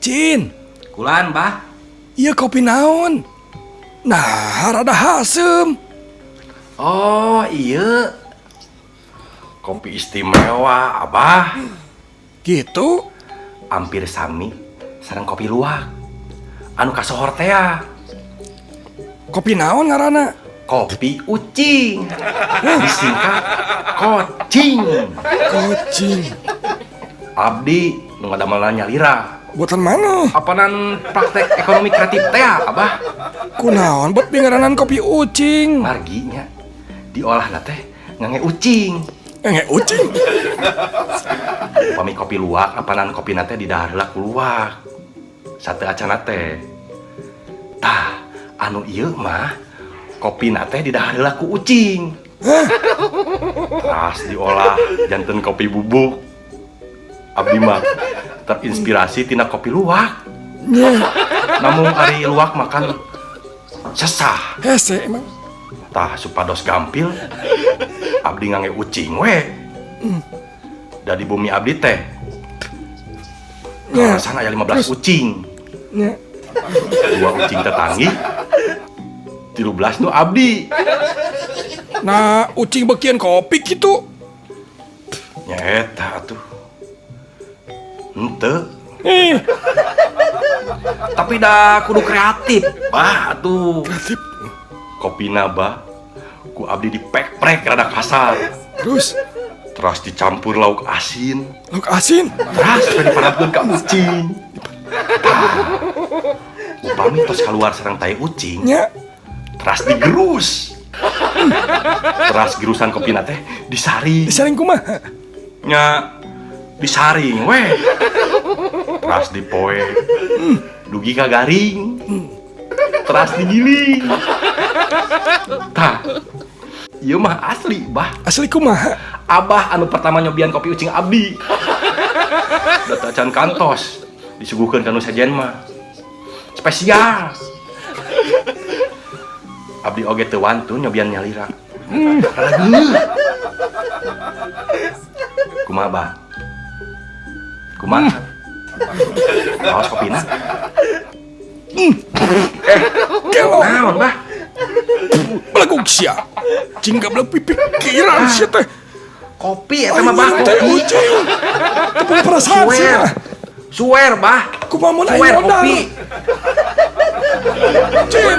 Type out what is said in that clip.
Cin, Kulan, Bah. iya kopi naon? Nah, rada hasem. Oh, iya. Kopi istimewa, Abah. Gitu? Hampir sami sareng kopi luwak. Anu kasohor teh ya. Kopi naon ngaranna? Kopi ucing. Disingkat kocing. Kucing. Abdi nu ngadamelna nyalira. Buatan mana? Apanan praktek ekonomi kreatif teh ya, Abah? Kunaon buat ngaranan kopi ucing? Marginya diolahna teh ngange ucing. Nge ucing? Upami kopi luwak apanan kopi nate di daharla ku luwak. Sate acana teh. Tah, anu ieu mah kopi nate di daharla ku ucing. Terus diolah janten kopi bubuk. Abdi mah terinspirasi tina kopi luwak. Namun ari luwak makan sesah. Hese emang. Tah supados gampil abdi ngange ucing we. Da di bumi abdi teh sana aya 15 ucing. Nya. 2 ucing tetanggi, 13 nu abdi. Nah, ucing bekian kopi gitu. Nyeta atuh. Henteu. Tapi dah kudu kreatif, Bah atuh. Kreatif. Kopina bah ku abdi dipek-prek rada kasar. Terus Terus dicampur lauk asin. lauk asin. Terus diparabkeun ka ucing. Upami tos keluar sareng tai ucing. Nya. Terus digerus. Terus gerusan kopina teh disaring. Disaring kumaha? Nya disaring weh. Terus dipoe. Dugi ka garing. Terus digiling. Tah. Ieu mah asli, Bah. Asli kumaha? Abah anu pertama nyobian kopi ucing abdi. Data can kantos disuguhkeun ka nu sajen mah. Spesial. Abdi oge teu wantun nyobian nyalira. Kumaha, Bah? Kumaha? Awas kopina. Kelo. Naon, Bah? Belaguk sia. Cing gablek pipikiran sia teh. Kopi eta mah, Bah, Teh kopi. ucing. Tepung perasaan sia. Suwer, Bah. Kumaha mun Suwer aya modal? kopi. Cin.